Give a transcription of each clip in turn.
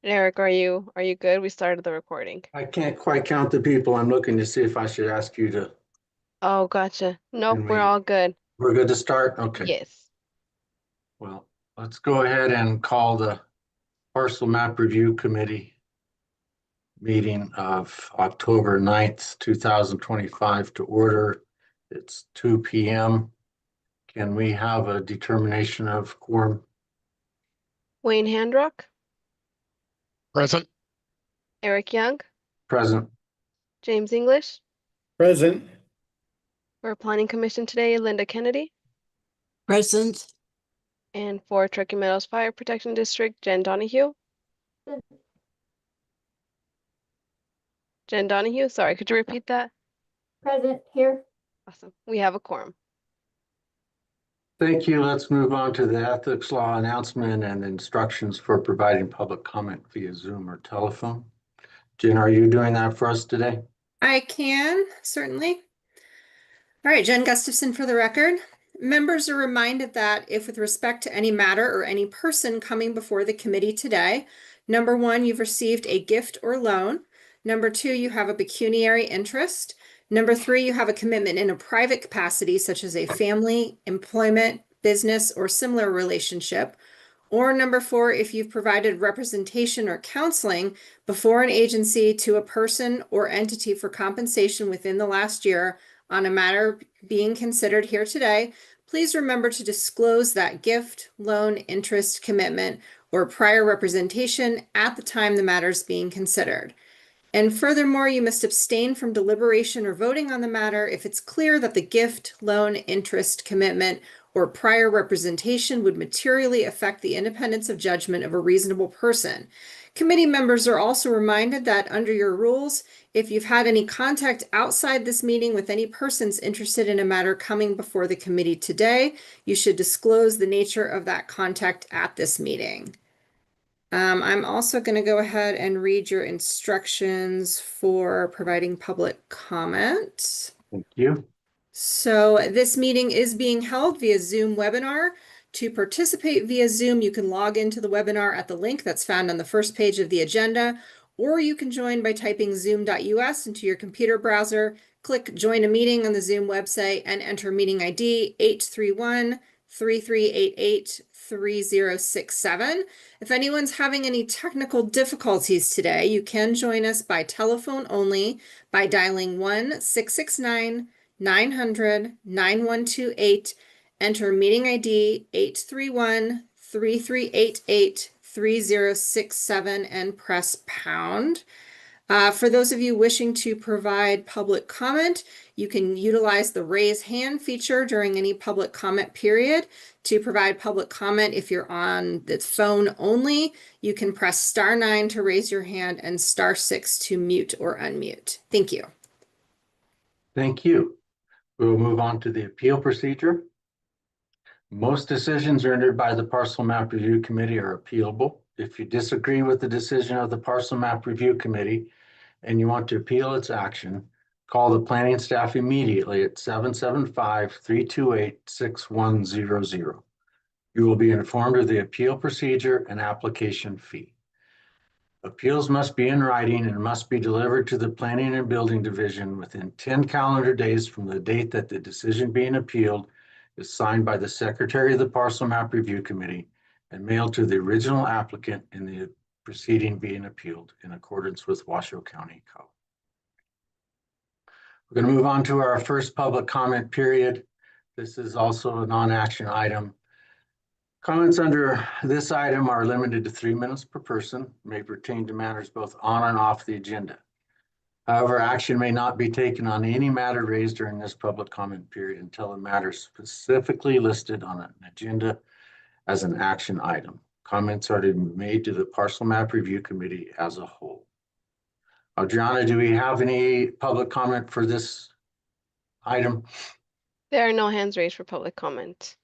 Eric, are you good? We started the recording. I can't quite count the people. I'm looking to see if I should ask you to, Oh, gotcha. Nope, can we're we, all good. we're good to start? Okay. Yes. Well, let's go ahead and call the Parcel Map Review Committee meeting of October 9th, 2025 to order. It's 2 p.m. Can we have a determination of quorum? Wayne Handrock, Present. Eric Young, Present. James English. Present. For Planning Commission today, Linda Kennedy. Present. And for Truckee Meadows Fire Protection District, Jen Donahue. Jen Donahue, sorry, could you repeat that? Present here. Awesome. We have a quorum. Thank you. Let's move on to the ethics law announcement and instructions for providing public comment via Zoom or telephone. Jen, are you doing that for us today? I can, certainly. All right, Jen Gustafson for the record. Members are reminded that if with respect to any matter or any person coming before the committee today, number one, you've received a gift or loan. Number two, you have a pecuniary interest. Number three, you have a commitment in a private capacity, such as a family, employment, business, or similar relationship. Or number four, if you've provided representation or counseling before an agency to a person or entity for compensation within the last year on a matter being considered here today, please remember to disclose that gift, loan, interest, commitment, or prior representation at the time the matter is being considered. And furthermore, you must abstain from deliberation or voting on the matter if it's clear that the gift, loan, interest, commitment, or prior representation would materially affect the independence of judgment of a reasonable person. Committee members are also reminded that under your rules, if you've had any contact outside this meeting with any persons interested in a matter coming before the committee today, you should disclose the nature of that contact at this meeting. I'm also going to go ahead and read your instructions for providing public comment. Thank you. So this meeting is being held via Zoom webinar. To participate via Zoom, you can log into the webinar at the link that's found on the first page of the agenda, or you can join by typing zoom.us into your computer browser, click join a meeting on the Zoom website, and enter meeting ID 831-3388-3067. If anyone's having any technical difficulties today, you can join us by telephone only by dialing 1-669-900-9128, enter meeting ID 831-3388-3067 and press pound. For those of you wishing to provide public comment, you can utilize the raise hand feature during any public comment period. To provide public comment, if you're on the phone only, you can press *9 to raise your hand and *6 to mute or unmute. Thank you. Thank you. We'll move on to the appeal procedure. Most decisions rendered by the Parcel Map Review Committee are appealable. If you disagree with the decision of the Parcel Map Review Committee and you want to appeal its action, call the planning staff immediately at 775-328-6100. You will be informed of the appeal procedure and application fee. Appeals must be in writing and must be delivered to the Planning and Building Division within 10 calendar days from the date that the decision being appealed is signed by the Secretary of the Parcel Map Review Committee and mailed to the original applicant in the proceeding being appealed in accordance with Washoe County Code. We're going to move on to our first public comment period. This is also a non-action item. Comments under this item are limited to 3 minutes per person, may pertain to matters both on and off the agenda. However, action may not be taken on any matter raised during this public comment period until a matter specifically listed on an agenda as an action item. Comments are to be made to the Parcel Map Review Committee as a whole. Adriana, do we have any public comment for this item? There are no hands raised for public comment.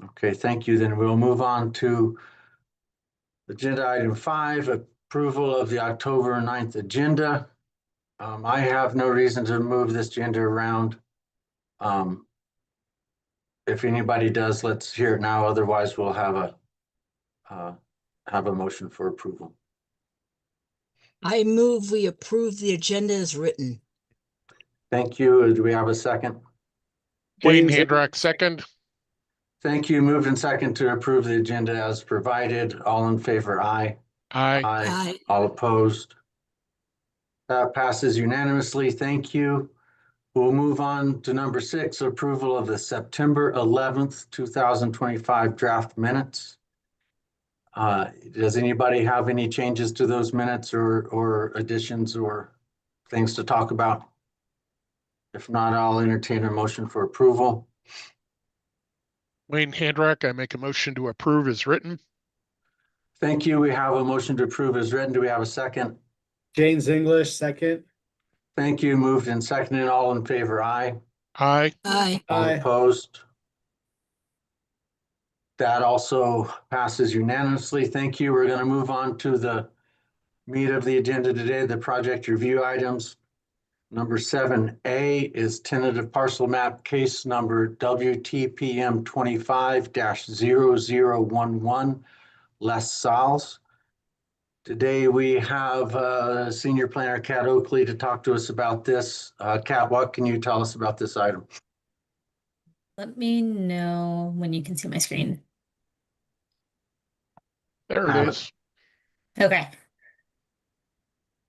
Okay, thank you. Then we'll move on to agenda item 5, approval of the October 9th agenda. I have no reason to move this agenda around. If anybody does, let's hear it now. Otherwise, we'll have have a motion for approval? I move we approve the agenda as written. Thank you. Do we have a second? Wayne James, Handrock, second. Thank you. Moved and second to approve the agenda as provided. All in favor, aye. Aye. Aye. All opposed? That passes unanimously. Thank you. We'll move on to number 6, approval of the September 11th, 2025 draft minutes. Does anybody have any changes to those minutes or additions or things to talk about? If not, I'll entertain a motion for approval. Wayne Handrock, I make a motion to approve as written. Thank you. We have a motion to approve as written. Do we have a second? James English, second. Thank you. Moved and seconded. All in favor, aye. Aye. Aye. All Aye. opposed? That also passes unanimously. Thank you. We're going to move on to the meat of the agenda today, the project review items. Number 7A is tentative parcel map case number WTPM 25-0011, Les Salles. Today we have Senior Planner Kat Oakley to talk to us about this. Kat, what can you tell us about this item? Let me know when you can see my screen. There Got it it. is. Okay.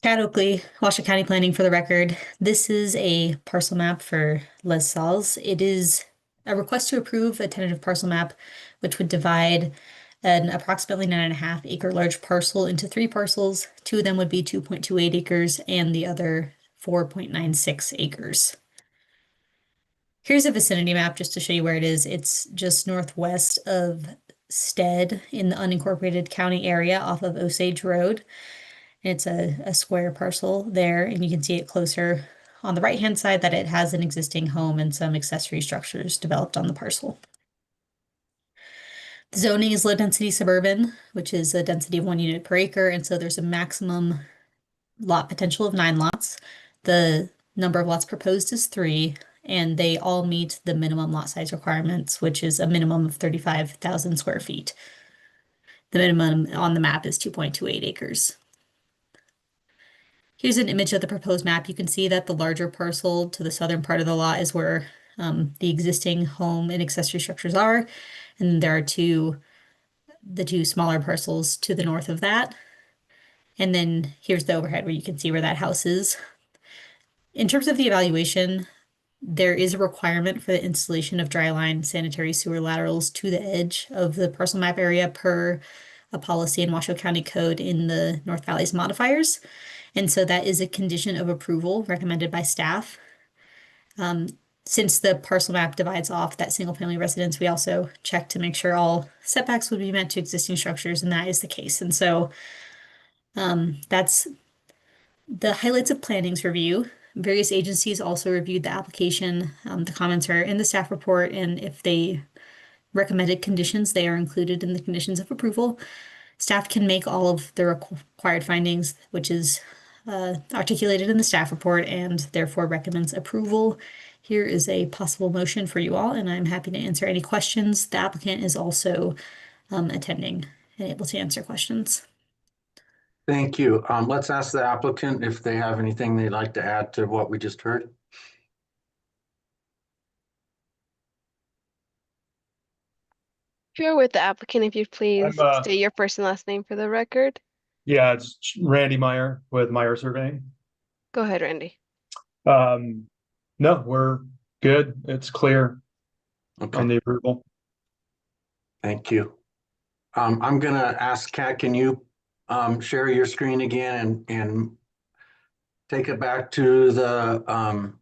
Kat Oakley, Washoe County Planning for the record. This is a parcel map for Les Salles. It is a request to approve a tentative parcel map, which would divide an approximately 9.5 acre large parcel into 3 parcels. 2 of them would be 2.28 acres and the other 4.96 acres. Here's a vicinity map just to show you where it is. It's just northwest of Stead in the unincorporated county area off of Osage Road. It's a square parcel there, and you can see it closer on the right-hand side that it has an existing home and some accessory structures developed on the parcel. The zoning is low density suburban, which is a density of 1 unit per acre, and so there's a maximum lot potential of 9 lots. The number of lots proposed is 3, and they all meet the minimum lot size requirements, which is a minimum of 35,000 square feet. The minimum on the map is 2.28 acres. Here's an image of the proposed map. You can see that the larger parcel to the southern part of the lot is where the existing home and accessory structures are. And there are the two smaller parcels to the north of that. And then here's the overhead where you can see where that house is. In terms of the evaluation, there is a requirement for the installation of dry line sanitary sewer laterals to the edge of the parcel map area per a policy in Washoe County Code in the North Valley's modifiers. And so that is a condition of approval recommended by staff. Since the parcel map divides off that single family residence, we also check to make sure all setbacks would be met to existing structures, and that is the case. And so that's the highlights of planning's review. Various agencies also reviewed the application. The comments are in the staff report, and if they recommended conditions, they are included in the conditions of approval. Staff can make all of the required findings, which is articulated in the staff report, and therefore recommends approval. Here is a possible motion for you all, and I'm happy to answer any questions. The applicant is also attending and able to answer questions. Thank you. Let's ask the applicant if they have anything they'd like to add to what we just heard. If you're with the applicant, if you please I'm, state your first and last name for the record. Yeah, it's Randy Meyer with Meyer Surveying. Go ahead, Randy. No, we're good. It's clear Okay, on the approval. thank you. I'm gonna ask Kat, can you share your screen again and take it back to the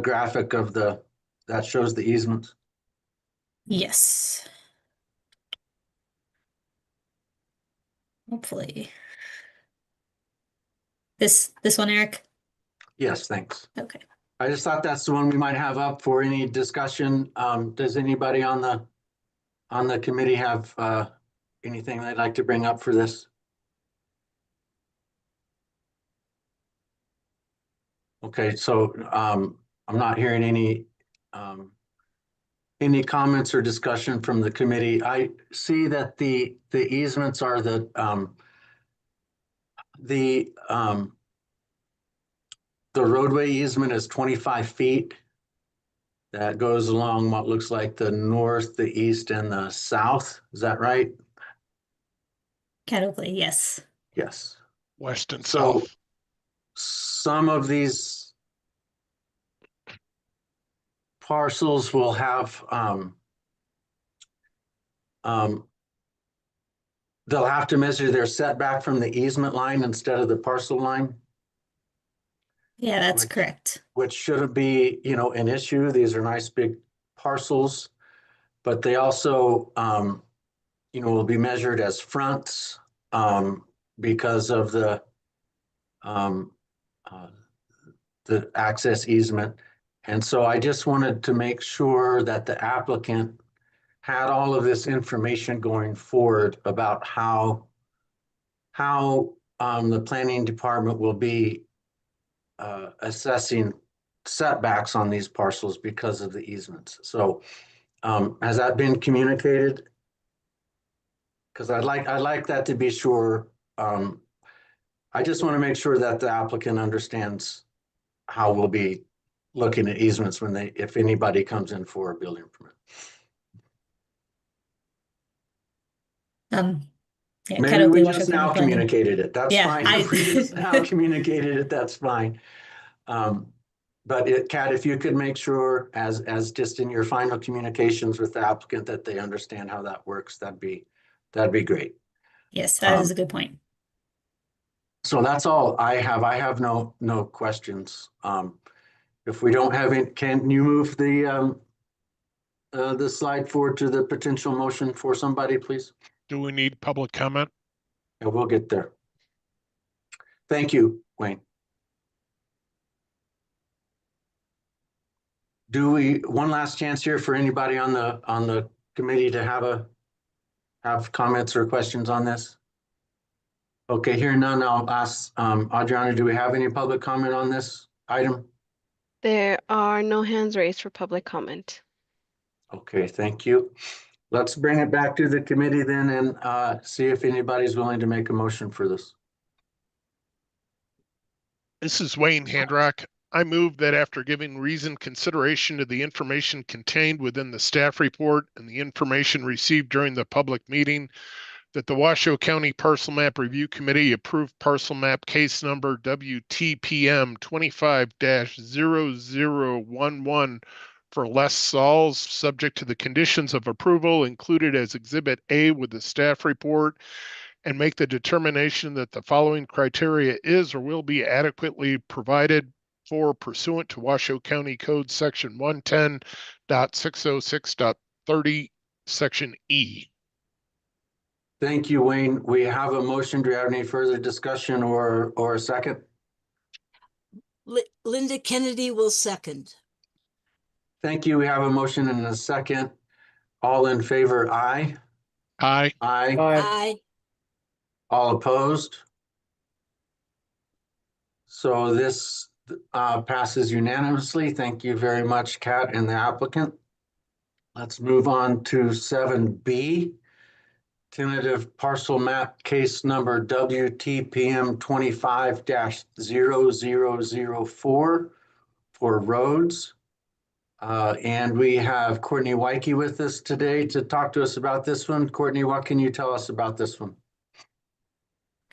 graphic of that shows the easements? Yes. Hopefully. This one, Eric? Yes, thanks. Okay. I just thought that's the one we might have up for any discussion. Does anybody on the committee have anything they'd like to bring up for this? Okay, so I'm not hearing any Any comments or discussion from the committee? I see that the easements are the roadway easement is 25 feet. That goes along what looks like the north, the east, and the south. Is that right? Catocley, yes. Yes. West and So south. some of these parcels will have they'll have to measure their setback from the easement line instead of the parcel line, Yeah, that's Which- correct. which shouldn't be, an issue. These are nice big parcels, but they also, will be measured as fronts because of um, uh, the access easement. And so I just wanted to make sure that the applicant had all of this information going forward about how the planning department will be assessing setbacks on these parcels because of the easements. So has that been communicated? Because I'd like that to be sure. I just want to make sure that the applicant understands how we'll be looking at easements if anybody comes in for a building permit. Yeah, Maybe we Catocley, just Washoe now County Planning. communicated it. That's Yeah, fine. If we just now communicated it, that's fine. But Kat, if you could make sure as just in your final communications with the applicant that they understand how that works, that'd be great. Yes, that is a good point. So that's all I have. I have no questions. If we don't have any, can you move the slide forward to the potential motion for somebody, please? Do we need public comment? Yeah, we'll get there. Thank you, Wayne. One last chance here for anybody on the committee to have comments or questions on this? Okay, hearing none, I'll ask Adriana, do we have any public comment on this item? There are no hands raised for public comment. Okay, thank you. Let's bring it back to the committee then and see if anybody's willing to make a motion for this. This is Wayne Handrock. I move that after giving reasoned consideration to the information contained within the staff report and the information received during the public meeting, that the Washoe County Parcel Map Review Committee approve parcel map case number WTPM 25-0011 for Les Sauls, subject to the conditions of approval included as Exhibit A with the staff report, and make the determination that the following criteria is or will be adequately provided for pursuant to Washoe County Code Section 110.606.30, Section E. Thank you, Wayne. We have a motion. Do you have any further discussion or a second? Linda Kennedy will second. Thank you. We have a motion and a second. All in favor, aye. Aye. Aye. Aye. All opposed? So this passes unanimously. Thank you very much, Kat and the applicant. Let's move on to 7B. Tentative parcel map case number WTPM 25-0004 for roads. And we have Courtney Wyke with us today to talk to us about this one. Courtney, what can you tell us about this one?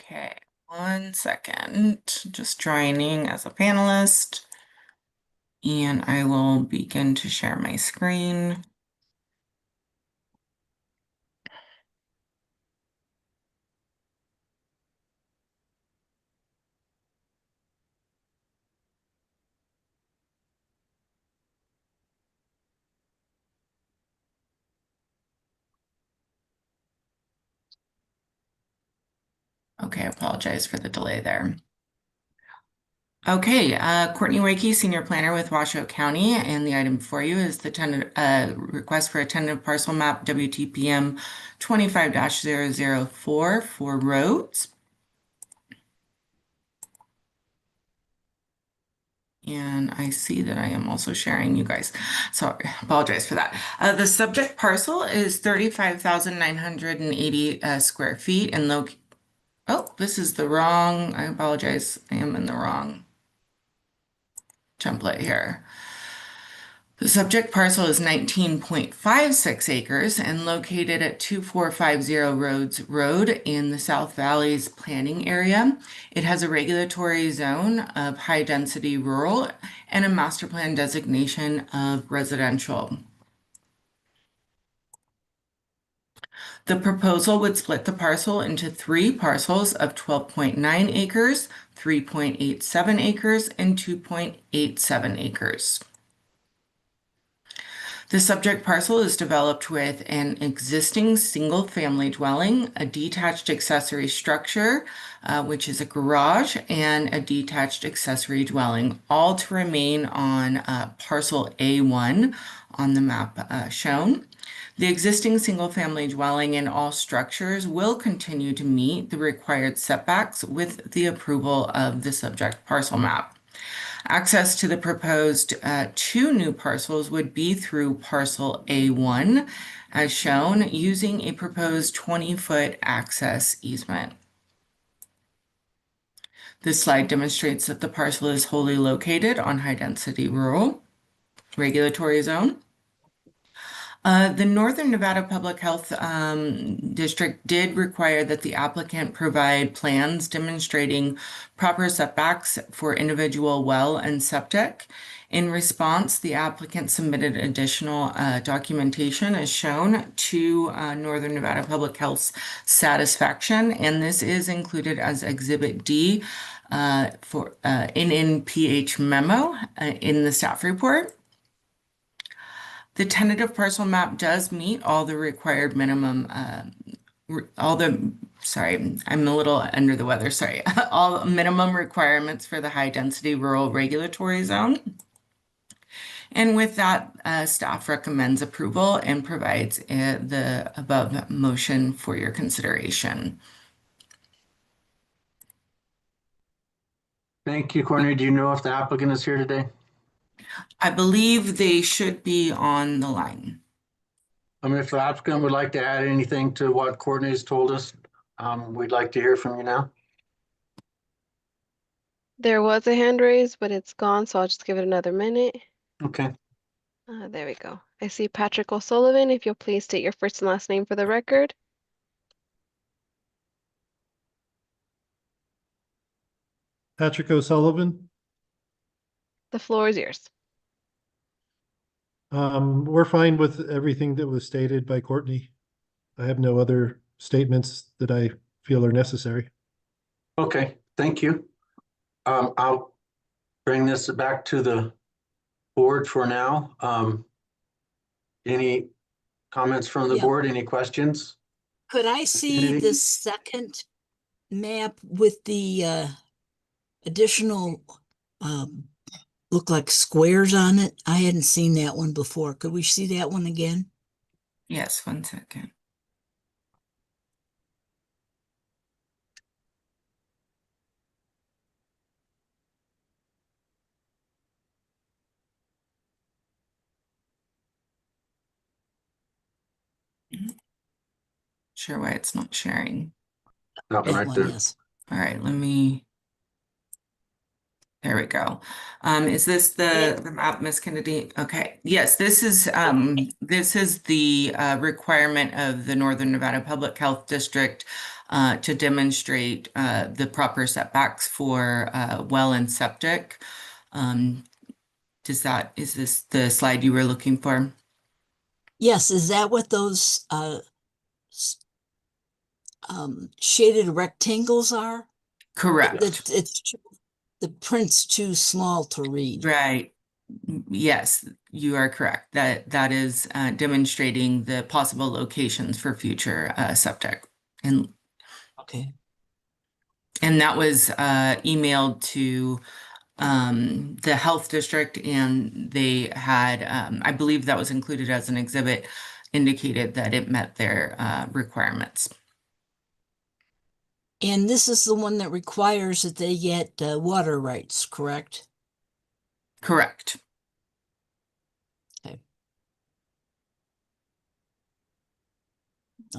Okay, 1 second. Just joining as a panelist. And I will begin to share my screen. Okay, I apologize for the delay there. Okay, Courtney Wakey, Senior Planner with Washoe County, and the item before you is the request for a tentative parcel map WTPM 25-004 for roads. And I see that I am also sharing you guys. So I apologize for that. The subject parcel is 35,980 square feet and oh, this is the wrong, I apologize. I am in the wrong template here. The subject parcel is 19.56 acres and located at 2450 Rhodes Road in the South Valley's planning area. It has a regulatory zone of high density rural and a master plan designation of residential. The proposal would split the parcel into 3 parcels of 12.9 acres, 3.87 acres, and 2.87 acres. The subject parcel is developed with an existing single-family dwelling, a detached accessory structure, which is a garage, and a detached accessory dwelling, all to remain on parcel A1 on the map shown. The existing single-family dwelling and all structures will continue to meet the required setbacks with the approval of the subject parcel map. Access to the proposed 2 new parcels would be through parcel A1, as shown, using a proposed 20-foot access easement. This slide demonstrates that the parcel is wholly located on high-density rural regulatory zone. The Northern Nevada Public Health District did require that the applicant provide plans demonstrating proper setbacks for individual well and septic. In response, the applicant submitted additional documentation as shown to Northern Nevada Public Health's satisfaction, and this is included as Exhibit D for NNPH memo in the staff report. The tentative parcel map does meet all the required minimum, sorry, I'm a little under the weather, sorry, all minimum requirements for the high density rural regulatory zone. And with that, staff recommends approval and provides the above motion for your consideration. Thank you, Courtney. Do you know if the applicant is here today? I believe they should be on the line. If the applicant would like to add anything to what Courtney has told us, we'd like to hear from you now. There was a hand raised, but it's gone, so I'll just give it another minute. Okay. There we go. I see Patrick O'Sullivan. If you'll please state your first and last name for the record. Patrick O'Sullivan. The floor is yours. We're fine with everything that was stated by Courtney. I have no other statements that I feel are necessary. Okay, thank you. I'll bring this back to the board for now. Any comments from the Yeah. board? Any questions? Could I see Kennedy? the second map with the additional look like squares on it? I hadn't seen that one before. Could we see that one again? Yes, 1 second. Sure why it's not sharing. That one That right one, there. yes. All right, there we go. Is this the map, Miss Kennedy? Okay, yes, this is the requirement of the Northern Nevada Public Health District to demonstrate the proper setbacks for well and septic. Is this the slide you were looking for? Yes, is that what those shaded rectangles are? Correct. The print's too small to read. Right. Yes, you are correct. That is demonstrating the possible locations for future septic. Okay. And that was emailed to the health district, and they had, I believe that was included as an exhibit, indicated that it met their requirements. And this is the one that requires that they get water rights, correct? Correct.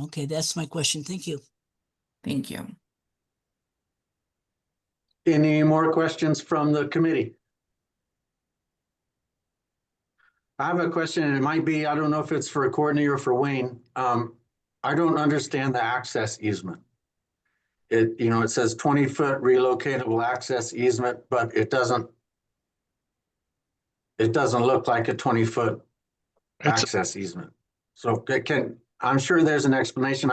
Okay, that's my question. Thank you. Thank you. Any more questions from the committee? I have a question, and it might be, I don't know if it's for Courtney or for Wayne. I don't understand the access easement. It says 20-foot relocatable access easement, but it doesn't look like a 20-foot It's, access easement. So I'm sure there's an explanation.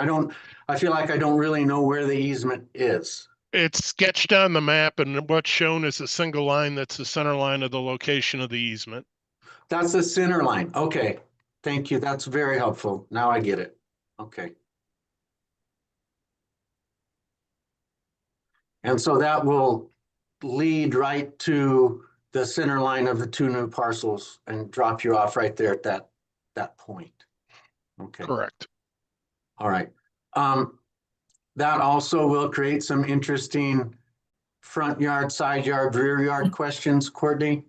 I feel like I don't really know where the easement is. it's sketched on the map, and what's shown is a single line that's the center line of the location of the easement. That's the center line. Okay. Thank you. That's very helpful. Now I get it. Okay. And so that will lead right to the center line of the two new parcels and drop you off right there at that point. Okay. Correct. All right. That also will create some interesting front yard, side yard, rear yard questions, Courtney.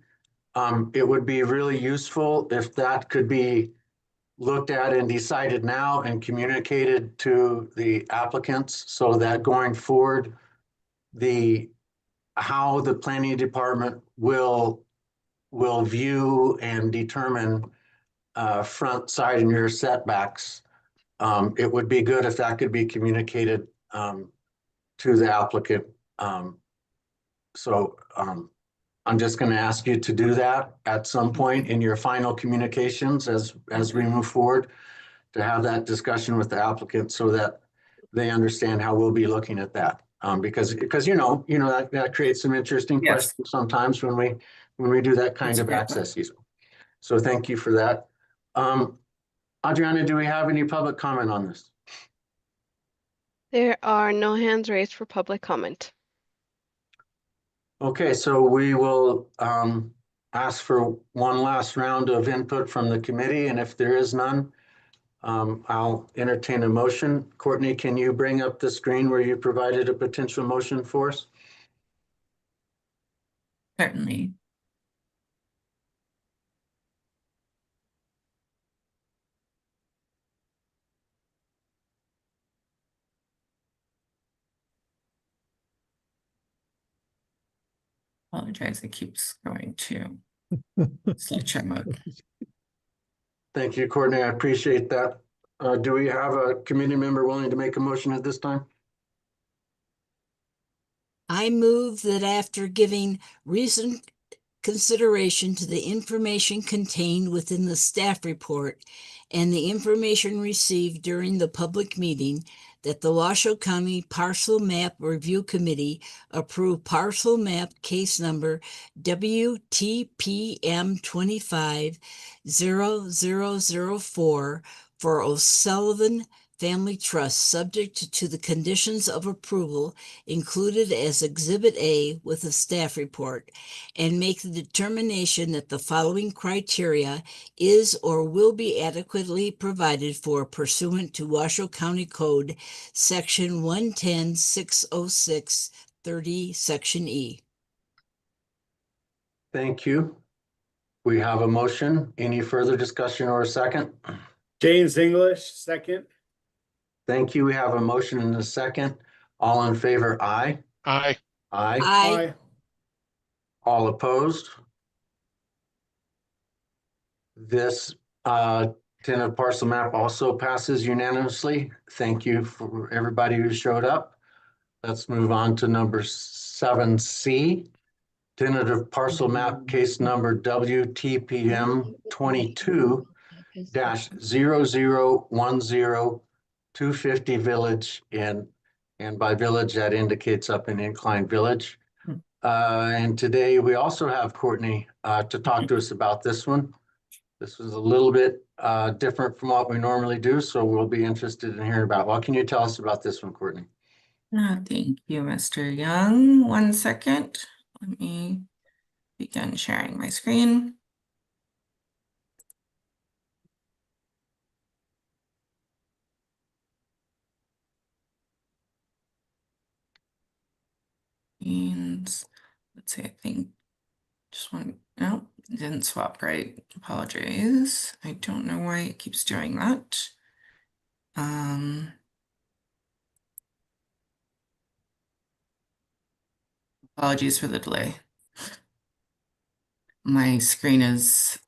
It would be really useful if that could be looked at and decided now and communicated to the applicants so that going forward, how the planning department will view and determine front, side, and rear setbacks. It would be good if that could be communicated to the applicant. So I'm just going to ask you to do that at some point in your final communications as we move forward, to have that discussion with the applicant so that they understand how we'll be looking at that. Because that creates some interesting Yes. questions sometimes when we do that kind That's a of great access easement. So thank you for that. Adriana, do we have any public comment on this? There are no hands raised for public comment. Okay, so we will ask for one last round of input from the committee, and if there is none, I'll entertain a motion. Courtney, can you bring up the screen where you provided a potential motion for us? Certainly. Apologize, it keeps going to slideshow mode. Thank you, Courtney. I appreciate that. Do we have a committee member willing to make a motion at this time? I move that after giving recent consideration to the information contained within the staff report and the information received during the public meeting, that the Washoe County Parcel Map Review Committee approve parcel map case number WTPM 250004 for O'Sullivan Family Trust, subject to the conditions of approval included as Exhibit A with a staff report, and make the determination that the following criteria is or will be adequately provided for pursuant to Washoe County Code, Section 110-606-30, Section E. Thank you. We have a motion. Any further discussion or a second? James English, second. Thank you. We have a motion and a second. All in favor, aye. Aye. Aye. Aye. All opposed? This tentative parcel map also passes unanimously. Thank you for everybody who showed up. Let's move on to number 7C. Tentative parcel map case number WTPM 22-0010-250 Village and by village that indicates up in Incline Village. And today we also have Courtney to talk to us about this one. This was a little bit different from what we normally do, so we'll be interested in hearing about. What can you tell us about this one, Courtney? Thank you, Mr. Young. 1 second. Let me begin sharing my screen. And let's see, I think just want No, it didn't swap right. Apologies. I don't know why it keeps doing that. Apologies for the delay. My screen is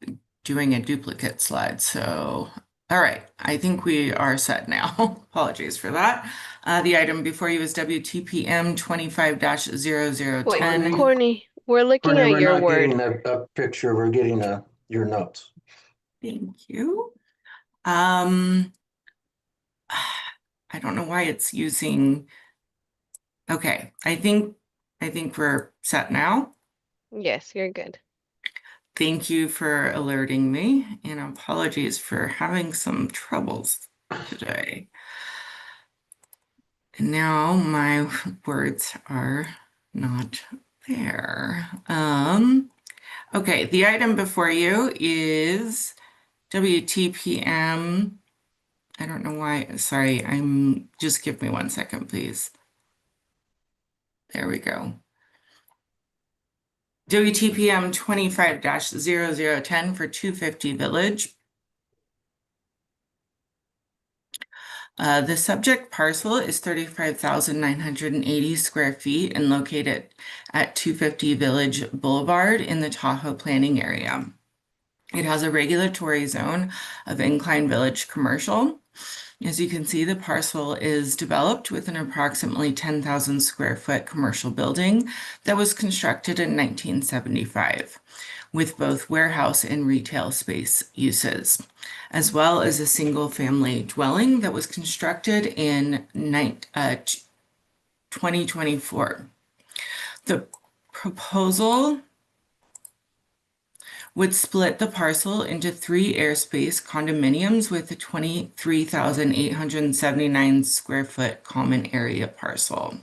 doing a duplicate slide, so all right, I think we are set now. Apologies for that. The item before you is WTPM 25-0010. Wait, Courtney, we're looking Courtney, at we're your not word. getting a picture, we're getting your notes. Thank you. I don't know why it's using. Okay, I think we're set now. Yes, you're good. Thank you for alerting me, and apologies for having some troubles today. And now my words are not there. Okay, the item before you is WTPM. I don't know why. Sorry, just give me 1 second, please. There we go. WTPM 25-0010 for 250 Village. The subject parcel is 35,980 square feet and located at 250 Village Boulevard in the Tahoe planning area. It has a regulatory zone of Incline Village Commercial. As you can see, the parcel is developed with an approximately 10,000 square foot commercial building that was constructed in 1975, with both warehouse and retail space uses, as well as a single family dwelling that was constructed in 2024. The proposal would split the parcel into 3 airspace condominiums with a 23,879 square foot common area parcel.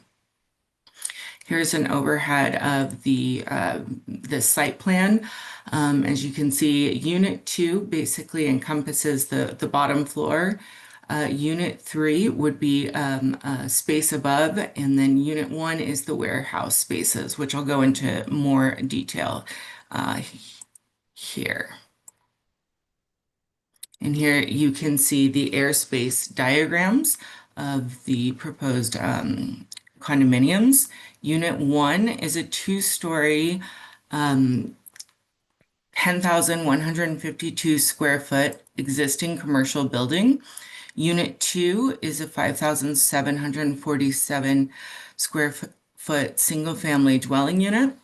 Here's an overhead of the site plan. As you can see, Unit 2 basically encompasses the bottom floor. Unit 3 would be a space above, and then Unit 1 is the warehouse spaces, which I'll go into more detail here. And here you can see the airspace diagrams of the proposed condominiums. Unit 1 is a 2-story, 10,152 square foot existing commercial building. Unit 2 is a 5,747 square foot single family dwelling unit,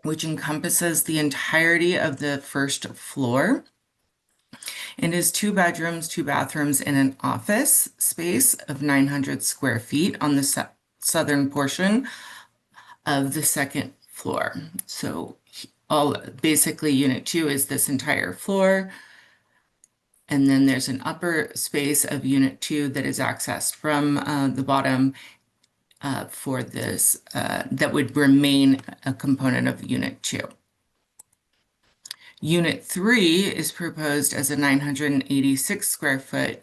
which encompasses the entirety of the first floor and is 2 bedrooms, 2 bathrooms, and an office space of 900 square feet on the southern portion of the second floor. So basically Unit 2 is this entire floor. And then there's an upper space of Unit 2 that is accessed from the bottom for this, that would remain a component of Unit 2. Unit 3 is proposed as a 986 square foot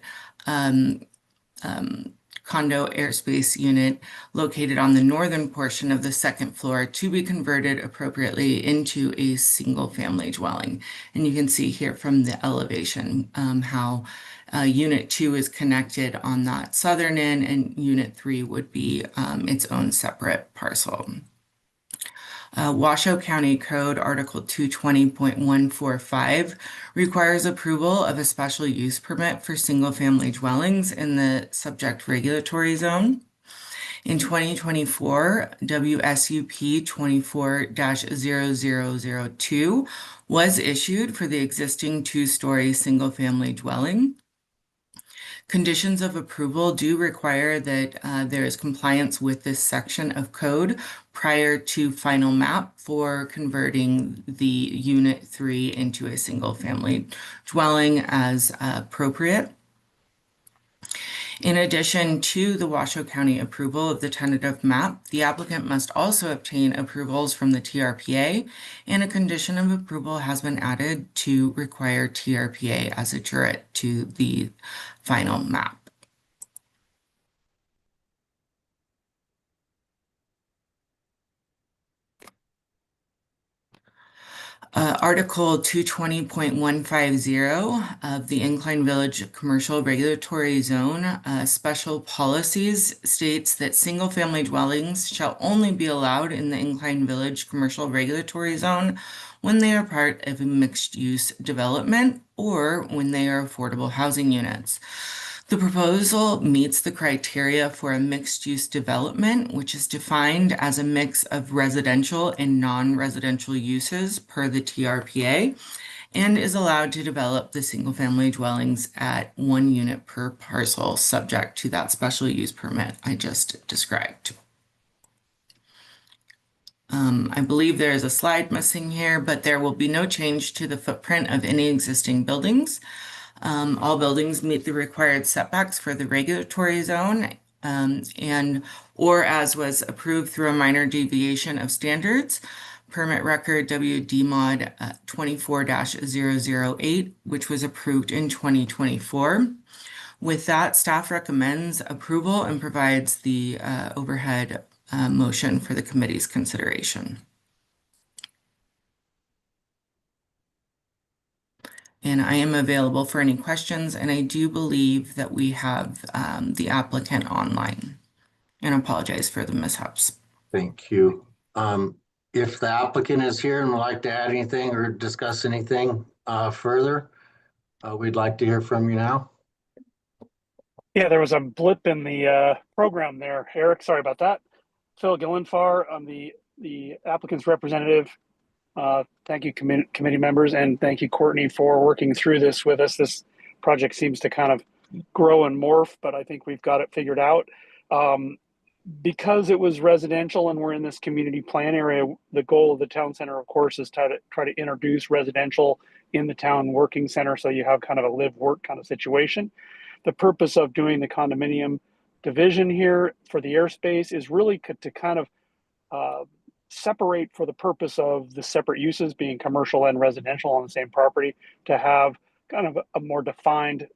condo airspace unit located on the northern portion of the second floor to be converted appropriately into a single family dwelling. And you can see here from the elevation how Unit 2 is connected on that southern end, and Unit 3 would be its own separate parcel. Washoe County Code Article 220.145 requires approval of a special use permit for single-family dwellings in the subject regulatory zone. In 2024, WSUP 24-0002 was issued for the existing 2-story single-family dwelling. Conditions of approval do require that there is compliance with this section of code prior to final map for converting the Unit 3 into a single family dwelling as appropriate. In addition to the Washoe County approval of the tentative map, the applicant must also obtain approvals from the TRPA, and a condition of approval has been added to require TRPA as a juror to the final map. Article 220.150 of the Incline Village Commercial Regulatory Zone Special Policies states that single-family dwellings shall only be allowed in the Incline Village Commercial Regulatory Zone when they are part of a mixed-use development or when they are affordable housing units. The proposal meets the criteria for a mixed-use development, which is defined as a mix of residential and non-residential uses per the TRPA, and is allowed to develop the single-family dwellings at 1 unit per parcel, subject to that special use permit I just described. I believe there is a slide missing here, but there will be no change to the footprint of any existing buildings. All buildings meet the required setbacks for the regulatory zone, or as was approved through a minor deviation of standards. Permit record WD mod 24-008, which was approved in 2024. With that, staff recommends approval and provides the overhead motion for the committee's consideration. And I am available for any questions, and I do believe that we have the applicant online. And I apologize for the mishaps. Thank you. If the applicant is here and would like to add anything or discuss anything further, we'd like to hear from you now. Yeah, there was a blip in the program there, Eric. Sorry about that. Phil Gillenfar, I'm the applicant's representative. Thank you, committee members, and thank you, Courtney, for working through this with us. This project seems to kind of grow and morph, but I think we've got it figured out. Because it was residential and we're in this community plan area, the goal of the town center, of course, is try to introduce residential in the town working center, so you have kind of a live-work kind of situation. The purpose of doing the condominium division here for the airspace is really to kind of separate, for the purpose of the separate uses being commercial and residential on the same property, to have kind of a more defined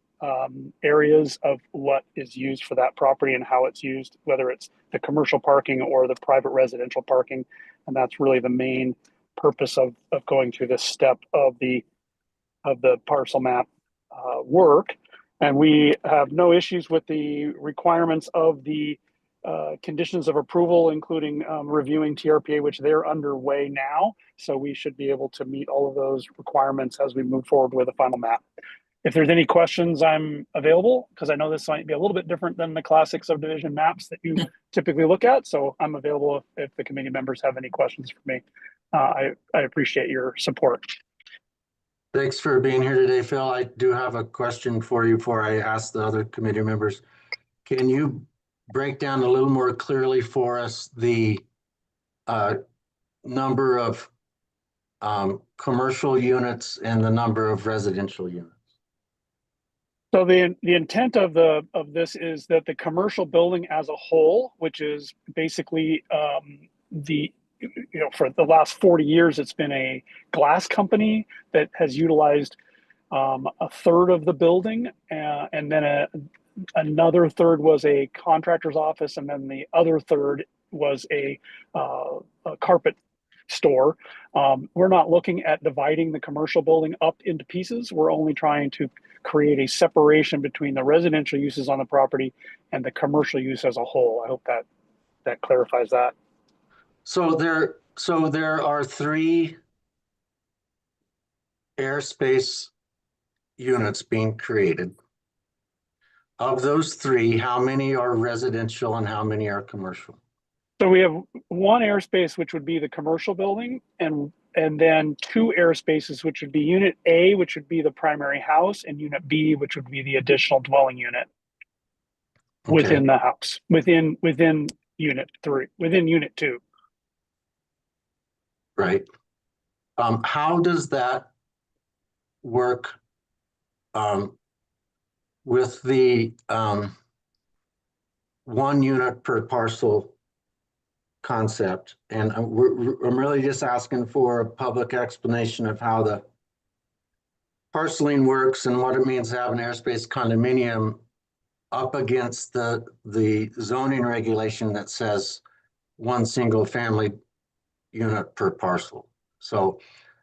areas of what is used for that property and how it's used, whether it's the commercial parking or the private residential parking. And that's really the main purpose of going through this step of the parcel map work. And we have no issues with the requirements of the conditions of approval, including reviewing TRPA, which they're underway now. So we should be able to meet all of those requirements as we move forward with the final map. If there's any questions, I'm available, because I know this might be a little bit different than the classic subdivision maps that you typically look at. So I'm available if the committee members have any questions for me. I appreciate your support. Thanks for being here today, Phil. I do have a question for you before I ask the other committee members. Can you break down a little more clearly for us the number of commercial units and the number of residential units? So the intent of this is that the commercial building as a whole, which is basically for the last 40 years, it's been a glass company that has utilized a third of the building, and then another third was a contractor's office, and then the other third was a carpet store. We're not looking at dividing the commercial building up into pieces. We're only trying to create a separation between the residential uses on the property and the commercial use as a whole. I hope that clarifies that. So there are 3 airspace units being created. Of those 3, how many are residential and how many are commercial? So we have 1 airspace, which would be the commercial building, and then 2 airspaces, which would be Unit A, which would be the primary house, and Unit B, which would be the additional dwelling unit within the house, within Unit 3, within Unit 2. Right. How does that work with the 1 unit per parcel concept? And I'm really just asking for a public explanation of how the parceling works and what it means to have an airspace condominium up against the zoning regulation that says 1 single family unit per parcel. So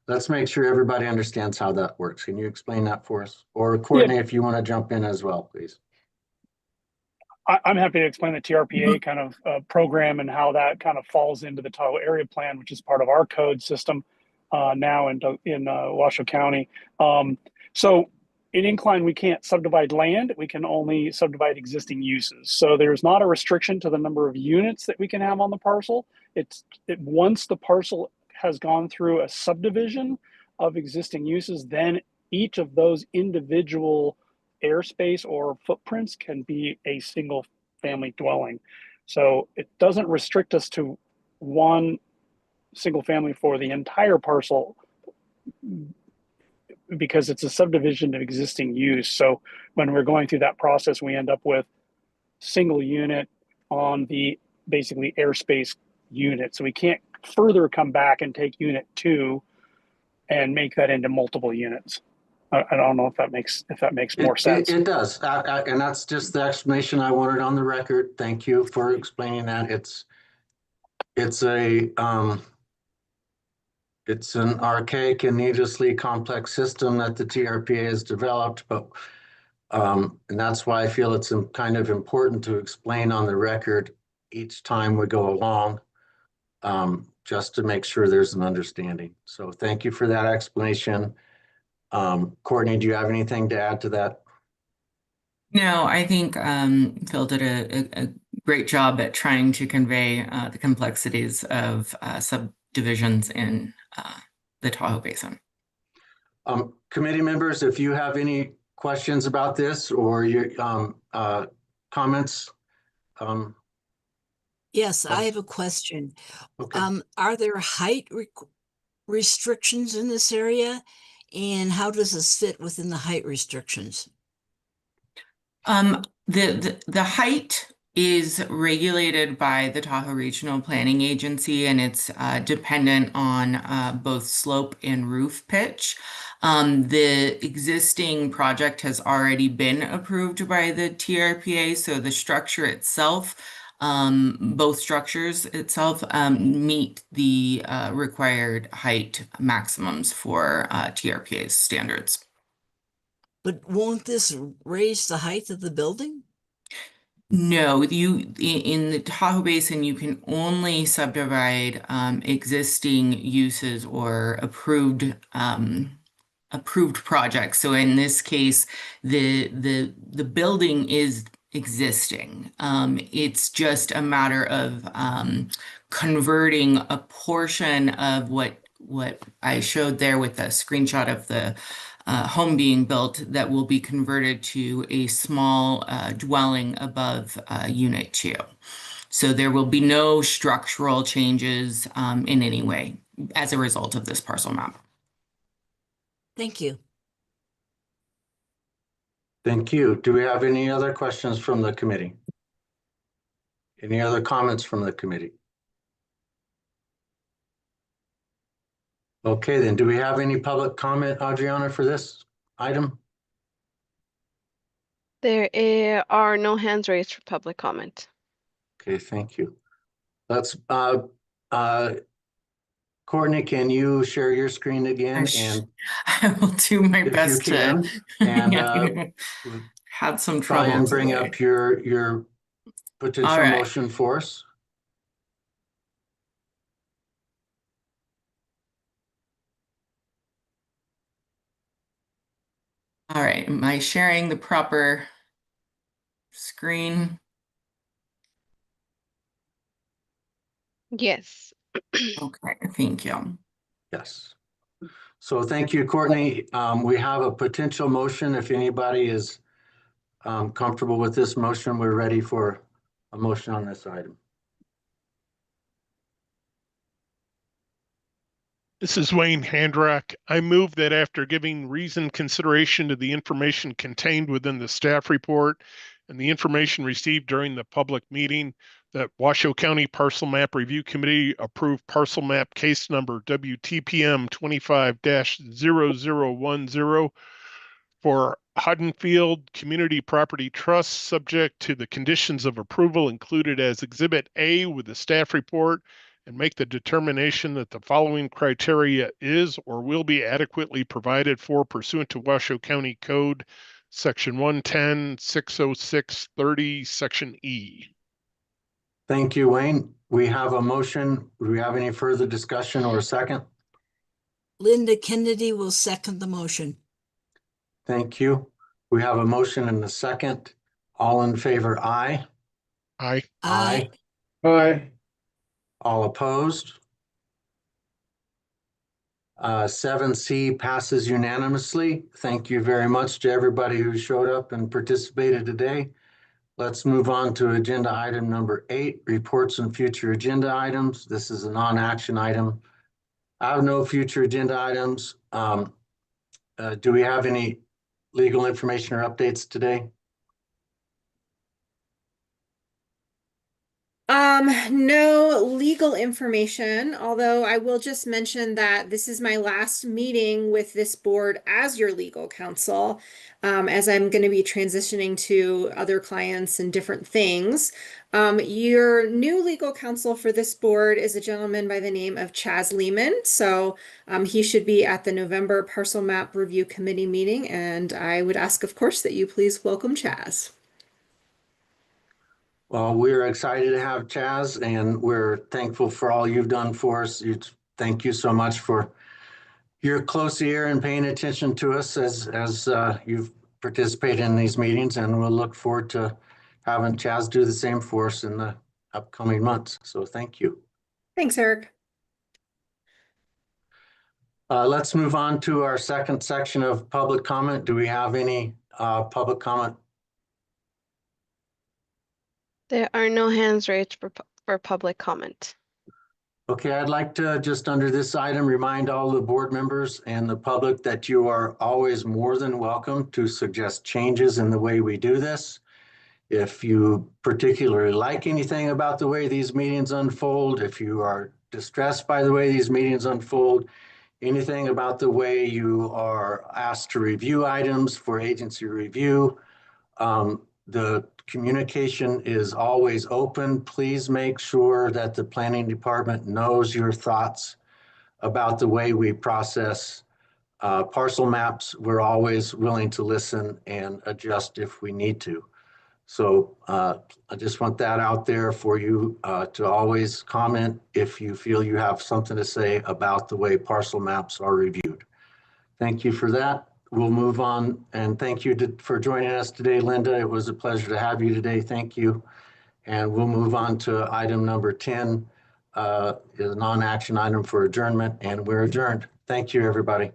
let's make sure everybody understands how that works. Can you explain that for us? Or Yeah. Courtney, if you want to jump in as well, please. I'm happy to explain the TRPA kind of program and how that kind of falls into the Tahoe area plan, which is part of our code system now in Washoe County. So in incline, we can't subdivide land. We can only subdivide existing uses. So there's not a restriction to the number of units that we can have on the parcel. Once the parcel has gone through a subdivision of existing uses, then each of those individual airspace or footprints can be a single family dwelling. So it doesn't restrict us to one single family for the entire parcel because it's a subdivision of existing use. So when we're going through that process, we end up with single unit on the basically airspace unit. So we can't further come back and take unit 2 and make that into multiple units. I don't know if that makes more sense. It does, and that's just the explanation I wanted on the record. Thank you for explaining that. It's an archaic and needlessly complex system that the TRPA has developed, but and that's why I feel it's kind of important to explain on the record each time we go along, just to make sure there's an understanding. So thank you for that explanation. Courtney, do you have anything to add to that? No, I think Phil did a great job at trying to convey the complexities of subdivisions in the Tahoe Basin. Committee members, if you have any questions about this or your comments. Yes, I have a question. Okay. Are there height restrictions in this area? And how does this fit within the height restrictions? The height is regulated by the Tahoe Regional Planning Agency, and it's dependent on both slope and roof pitch. The existing project has already been approved by the TRPA, so the structure itself, both structures itself, meet the required height maximums for TRPA's standards. But won't this raise the height of the building? No, in the Tahoe Basin, you can only subdivide existing uses or approved projects. So in this case, the building is existing. It's just a matter of converting a portion of what I showed there with the screenshot of the home being built that will be converted to a small dwelling above Unit 2. So there will be no structural changes in any way as a result of this parcel map. Thank you. Thank you. Do we have any other questions from the committee? Any other comments from the committee? Okay, then do we have any public comment, Adriana, for this item? There are no hands raised for public comment. Okay, thank you. Let's, Courtney, can you share your screen again? And I will do my if best you can, to and had some try trouble and bring today. up your potential All right. motion for us. All right, am I sharing the proper screen? Yes. Okay, thank you. Yes. So thank you, Courtney. We have a potential motion. If anybody is comfortable with this motion, we're ready for a motion on this item. This is Wayne Handrak. I move that after giving reasoned consideration to the information contained within the staff report and the information received during the public meeting, that Washoe County Parcel Map Review Committee approve parcel map case number WTPM 25-0010 for Haddonfield Community Property Trust, subject to the conditions of approval included as Exhibit A with the staff report and make the determination that the following criteria is or will be adequately provided for pursuant to Washoe County Code, Section 110, 606, 30, Section E. Thank you, Wayne. We have a motion. Do we have any further discussion or a second? Linda Kennedy will second the motion. Thank you. We have a motion and a second. All in favor, aye. Aye. Aye. Aye. All opposed? 7C passes unanimously. Thank you very much to everybody who showed up and participated today. Let's move on to agenda item number 8, reports and future agenda items. This is a non-action item. I have no future agenda items. Do we have any legal information or updates today? No legal information, although I will just mention that this is my last meeting with this board as your legal counsel, as I'm going to be transitioning to other clients and different things. Your new legal counsel for this board is a gentleman by the name of Chaz Lehman. So he should be at the November Parcel Map Review Committee meeting, and I would ask, of course, that you please welcome Chaz. Well, we're excited to have Chaz, and we're thankful for all you've done for us. Thank you so much for your close ear and paying attention to us as you've participated in these meetings, and we'll look forward to having Chaz do the same for us in the upcoming months. So thank you. Thanks, Eric. Let's move on to our second section of public comment. Do we have any public comment? There are no hands raised for public comment. Okay, I'd like to just under this item, remind all the board members and the public that you are always more than welcome to suggest changes in the way we do this. If you particularly like anything about the way these meetings unfold, if you are distressed by the way these meetings unfold, anything about the way you are asked to review items for agency review, the communication is always open. Please make sure that the planning department knows your thoughts about the way we process parcel maps. We're always willing to listen and adjust if we need to. So I just want that out there for you to always comment if you feel you have something to say about the way parcel maps are reviewed. Thank you for that. We'll move on, and thank you for joining us today, Linda. It was a pleasure to have you today. Thank you. And we'll move on to item number 10, is a non-action item for adjournment, and we're adjourned. Thank you, everybody.